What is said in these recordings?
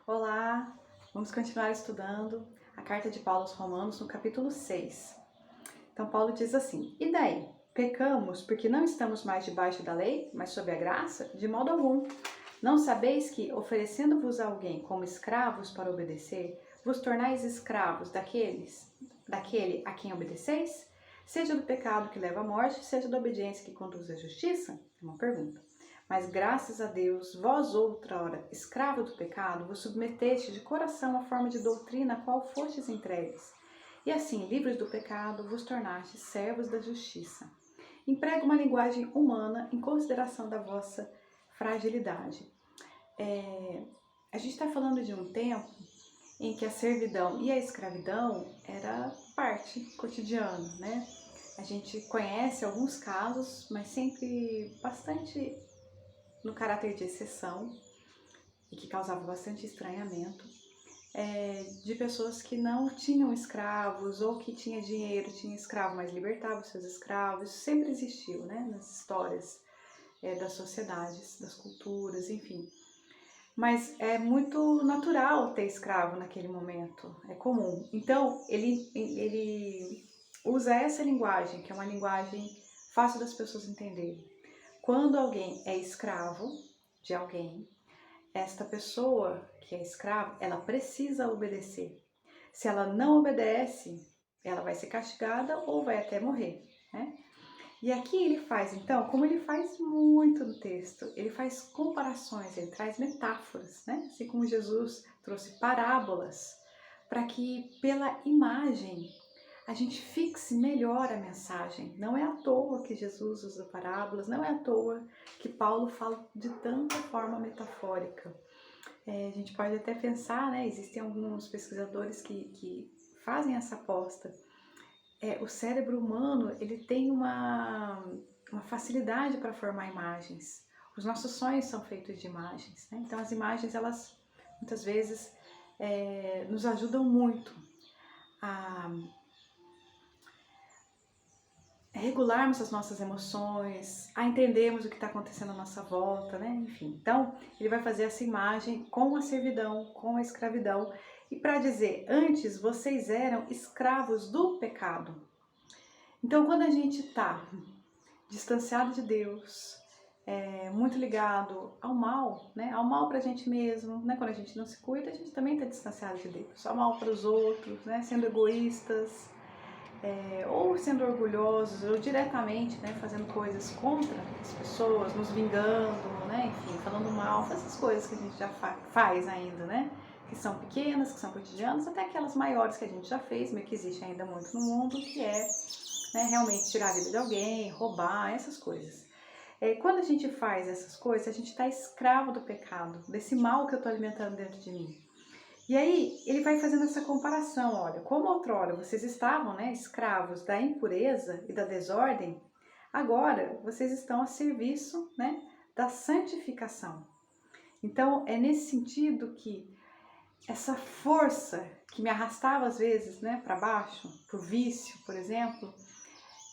Olá, vamos continuar estudando a carta de Paulo aos Romanos no capítulo 6. Então Paulo diz assim: E daí? Pecamos porque não estamos mais debaixo da lei, mas sob a graça? De modo algum. Não sabeis que, oferecendo-vos a alguém como escravos para obedecer, vos tornais escravos daquele a quem obedeceis? Seja do pecado que leva à morte, seja da obediência que conduz à justiça? É uma pergunta. Mas graças a Deus, vós outrora, escravo do pecado, vos submeteste de coração à forma de doutrina a qual fostes entregues. E assim, livres do pecado, vos tornastes servos da justiça. Emprego uma linguagem humana em consideração da vossa fragilidade. A gente está falando de um tempo em que a servidão e a escravidão era parte cotidiana, né? A gente conhece alguns casos, mas sempre bastante no caráter de exceção e que causava bastante estranhamento, de pessoas que não tinham escravos ou que tinha dinheiro, tinha escravo, mas libertava os seus escravos. Isso sempre existiu, né, nas histórias das sociedades, das culturas, enfim. Mas é muito natural ter escravo naquele momento, é comum. Então, ele usa essa linguagem, que é uma linguagem fácil das pessoas entenderem. Quando alguém é escravo de alguém, esta pessoa que é escrava, ela precisa obedecer. Se ela não obedece, ela vai ser castigada ou vai até morrer, né? E aqui ele faz, então, como ele faz muito no texto, ele faz comparações, ele traz metáforas, né? Assim como Jesus trouxe parábolas, para que pela imagem a gente fixe melhor a mensagem. Não é à toa que Jesus usa parábolas, não é à toa que Paulo fala de tanta forma metafórica. A gente pode até pensar, né? Existem alguns pesquisadores que fazem essa aposta. O cérebro humano, ele tem uma facilidade para formar imagens. Os nossos sonhos são feitos de imagens, né? Então as imagens, elas muitas vezes nos ajudam muito a regularmos as nossas emoções, a entendermos o que está acontecendo à nossa volta, né? Enfim, então ele vai fazer essa imagem com a servidão, com a escravidão, e para dizer, antes vocês eram escravos do pecado. Então quando a gente está distanciado de Deus, muito ligado ao mal, né? Ao mal para a gente mesmo, né? Quando a gente não se cuida, a gente também está distanciado de Deus. Ao mal para os outros, né? Sendo egoístas, ou sendo orgulhosos, ou diretamente, né, fazendo coisas contra as pessoas, nos vingando, né, enfim, falando mal, essas coisas que a gente já faz ainda, né, que são pequenas, que são cotidianas, até aquelas maiores que a gente já fez, mas que existe ainda muito no mundo, que é, né, realmente tirar a vida de alguém, roubar, essas coisas. Quando a gente faz essas coisas, a gente está escravo do pecado, desse mal que eu estou alimentando dentro de mim. E aí ele vai fazendo essa comparação, olha, como outrora vocês estavam, né, escravos da impureza e da desordem, agora vocês estão a serviço, né, da santificação. Então é nesse sentido que essa força que me arrastava às vezes, né, para baixo, por vício, por exemplo,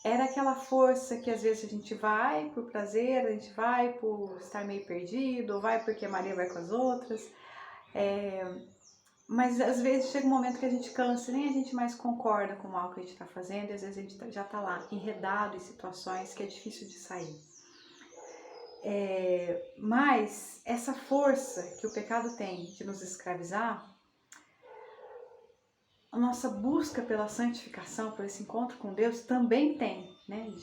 era aquela força que às vezes a gente vai por prazer, a gente vai por estar meio perdido, ou vai porque a Maria vai com as outras, mas às vezes chega um momento que a gente cansa, nem a gente mais concorda com o mal que a gente está fazendo, e às vezes a gente já está lá, enredado em situações que é difícil de sair. Mas essa força que o pecado tem de nos escravizar, a nossa busca pela santificação, por esse encontro com Deus, também tem, né?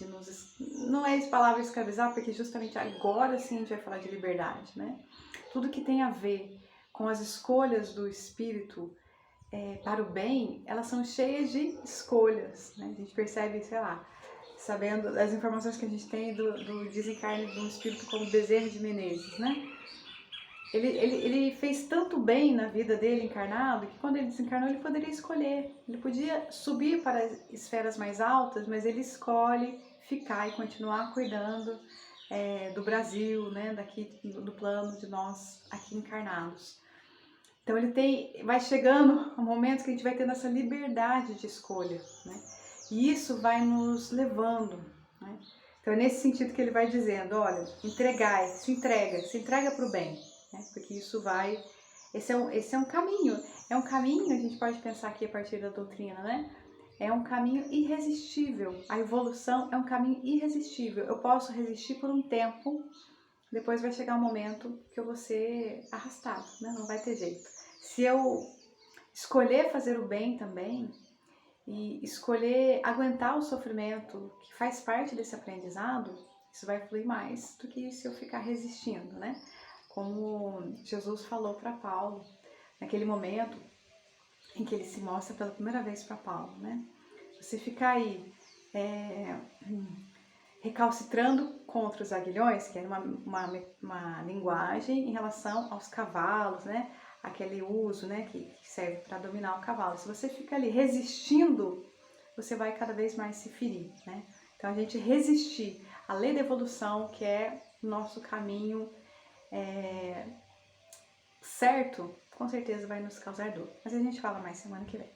Não é essa palavra escravizar, porque justamente agora sim a gente vai falar de liberdade, né? Tudo que tem a ver com as escolhas do Espírito para o bem, elas são cheias de escolhas, né? A gente percebe, sei lá, sabendo das informações que a gente tem do desencarne de um espírito como Bezerra de Menezes, né? Ele fez tanto bem na vida dele encarnado que quando ele desencarnou ele poderia escolher. Ele podia subir para as esferas mais altas, mas ele escolhe ficar e continuar cuidando do Brasil, né? Daqui do plano de nós aqui encarnados. Então vai chegando um momento que a gente vai tendo essa liberdade de escolha, né? E isso vai nos levando, né? Então é nesse sentido que ele vai dizendo, olha, se entrega para o bem, né? Porque isso vai Esse é um caminho. É um caminho, a gente pode pensar aqui a partir da doutrina, né? É um caminho irresistível. A evolução é um caminho irresistível. Eu posso resistir por um tempo, depois vai chegar um momento que eu vou ser arrastado, né? Não vai ter jeito. Se eu escolher fazer o bem também e escolher aguentar o sofrimento que faz parte desse aprendizado, isso vai fluir mais do que se eu ficar resistindo, né? Como Jesus falou para Paulo, naquele momento em que ele se mostra pela primeira vez para Paulo, né? Você ficar aí recalcitrando contra os aguilhões, que era uma linguagem em relação aos cavalos, né? Aquele uso, né, que serve para dominar o cavalo. Se você fica ali resistindo, você vai cada vez mais se ferir, né? Então a gente resistir à lei da evolução, que é o nosso caminho certo, com certeza vai nos causar dor. Mas a gente fala mais semana que vem.